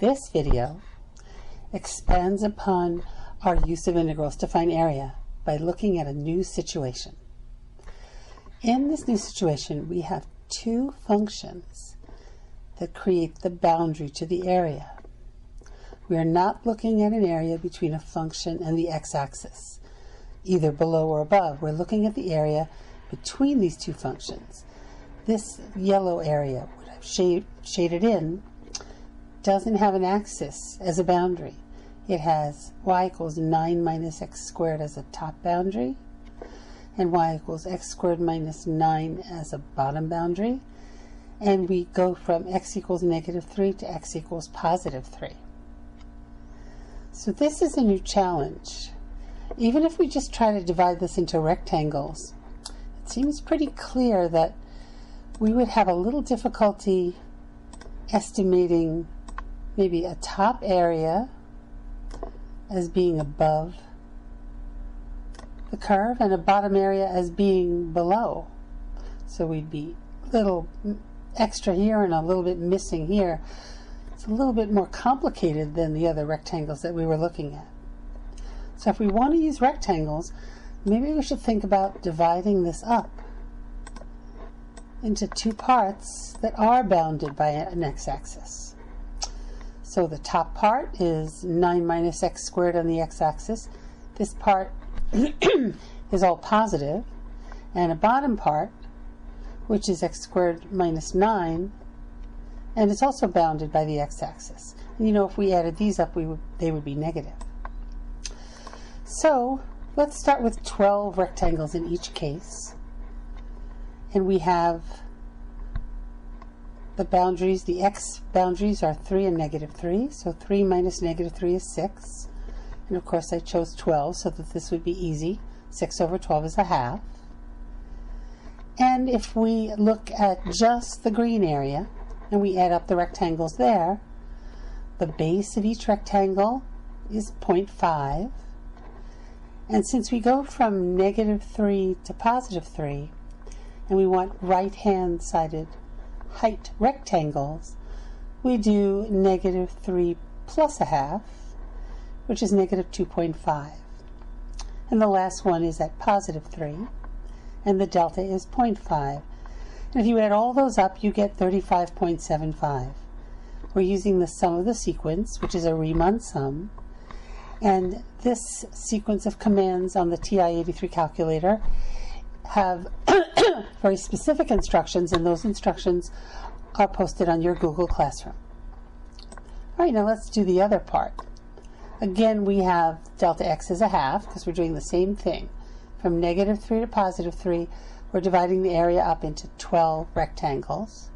This video expands upon our use of integrals to find area by looking at a new situation. In this new situation, we have two functions that create the boundary to the area. We are not looking at an area between a function and the x-axis, either below or above. We're looking at the area between these two functions. This yellow area, what I've shaded in, doesn't have an axis as a boundary. It has y equals 9 minus x squared as a top boundary, and y equals x squared minus 9 as a bottom boundary. And we go from x equals negative 3 to x equals positive 3. So this is a new challenge. Even if we just try to divide this into rectangles, it seems pretty clear that we would have a little difficulty estimating maybe a top area as being above the curve and a bottom area as being below. So we'd be a little extra here and a little bit missing here. It's a little bit more complicated than the other rectangles that we were looking at. So if we want to use rectangles, maybe we should think about dividing this up into two parts that are bounded by an x-axis. So the top part is 9 minus x squared on the x-axis. This part is all positive, and a bottom part, which is x squared minus 9, and it's also bounded by the x-axis. And you know, if we added these up, they would be negative. So let's start with 12 rectangles in each case. And we have the boundaries, the x boundaries are 3 and negative 3. So 3 minus negative 3 is 6. And of course I chose 12 so that this would be easy. 6 over 12 is a half. And if we look at just the green area and we add up the rectangles there, the base of each rectangle is 0.5. And since we go from negative 3 to positive 3, and we want right-hand sided height rectangles, we do negative 3 plus a half, which is negative 2.5. And the last one is at positive 3, and the delta is 0.5. And if you add all those up, you get 35.75. We're using the sum of the sequence, which is a Riemann sum. And this sequence of commands on the TI-83 calculator have very specific instructions, and those instructions are posted on your Google Classroom. All right, now let's do the other part. Again, we have delta x as a half, because we're doing the same thing. From negative 3 to positive 3, we're dividing the area up into 12 rectangles.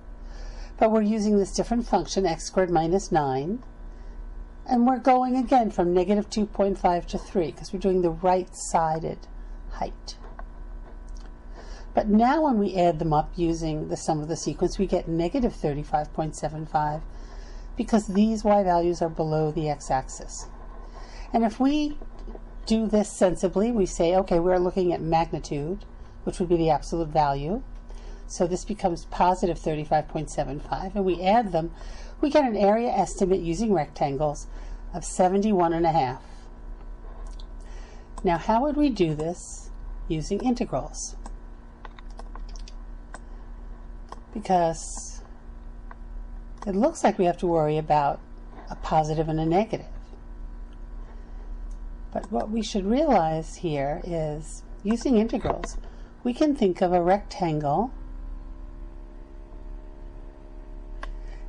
But we're using this different function, x squared minus 9. And we're going again from negative 2.5 to 3, because we're doing the right-sided height. But now when we add them up using the sum of the sequence, we get negative 35.75, because these y values are below the x-axis. And if we do this sensibly, we say, okay, we're looking at magnitude, which would be the absolute value. So this becomes positive 35.75, and we add them, we get an area estimate using rectangles of 71.5. Now, how would we do this using integrals? Because it looks like we have to worry about a positive and a negative. But what we should realize here is, using integrals, we can think of a rectangle,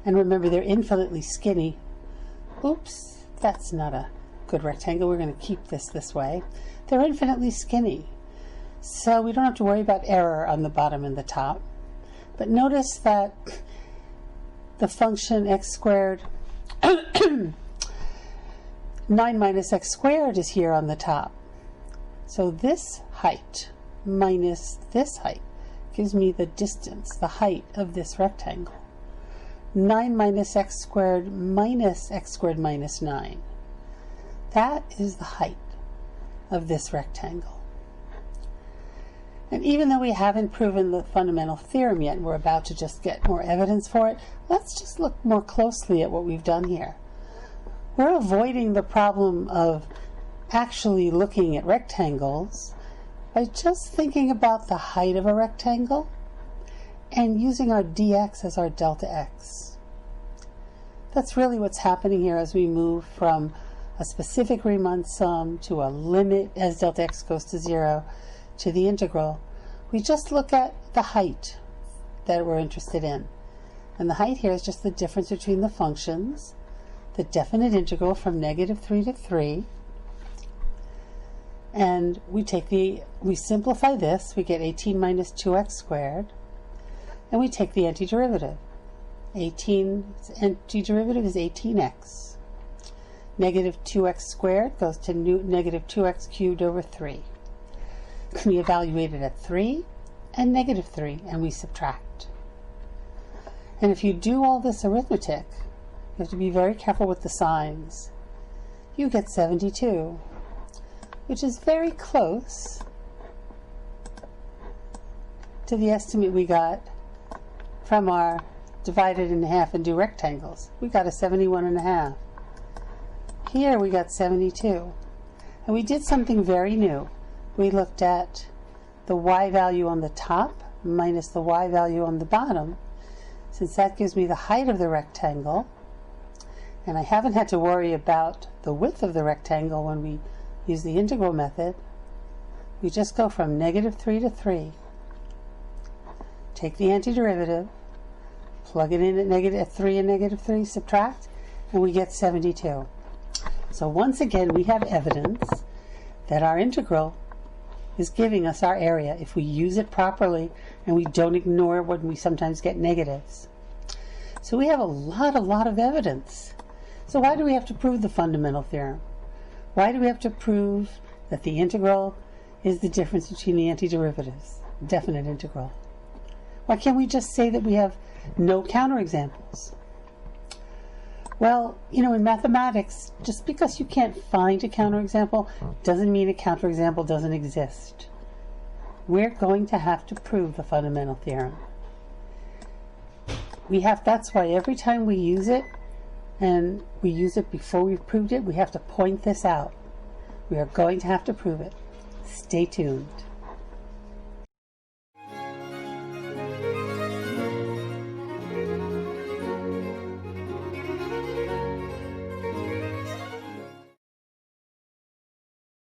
and remember they're infinitely skinny. Oops, that's not a good rectangle. We're going to keep this way. They're infinitely skinny, so we don't have to worry about error on the bottom and the top. But notice that the function x squared 9 minus x squared is here on the top. So this height minus this height gives me the distance, the height of this rectangle. 9 minus x squared minus x squared minus 9. That is the height of this rectangle. And even though we haven't proven the fundamental theorem yet, and we're about to just get more evidence for it, let's just look more closely at what we've done here. we're avoiding the problem of actually looking at rectangles by just thinking about the height of a rectangle and using our dx as our delta x. That's really what's happening here as we move from a specific Riemann sum to a limit as delta x goes to 0 to the integral. We just look at the height that we're interested in. And the height here is just the difference between the functions, the definite integral from -3 to 3. And we simplify this, we get 18 minus 2x squared, and we take the antiderivative. 18's antiderivative is 18x. Negative 2x squared goes to negative 2x cubed over 3. We evaluate it at 3 and negative 3, and we subtract. And if you do all this arithmetic, you have to be very careful with the signs. You get 72, which is very close to the estimate we got from our divide it in half and do rectangles. We got a 71.5. Here we got 72. And we did something very new. We looked at the y value on the top minus the y value on the bottom, since that gives me the height of the rectangle. And I haven't had to worry about the width of the rectangle when we use the integral method. We just go from -3 to 3. Take the antiderivative, plug it in at 3 and -3, subtract, and we get 72. So once again, we have evidence that our integral is giving us our area if we use it properly and we don't ignore it when we sometimes get negatives. So we have a lot of evidence. So why do we have to prove the fundamental theorem? Why do we have to prove that the integral is the difference between the antiderivatives, definite integral? Why can't we just say that we have no counterexamples? Well, you know, in mathematics, just because you can't find a counterexample doesn't mean a counterexample doesn't exist. We're going to have to prove the fundamental theorem. That's why every time we use it, and we use it before we've proved it, we have to point this out. We are going to have to prove it. Stay tuned.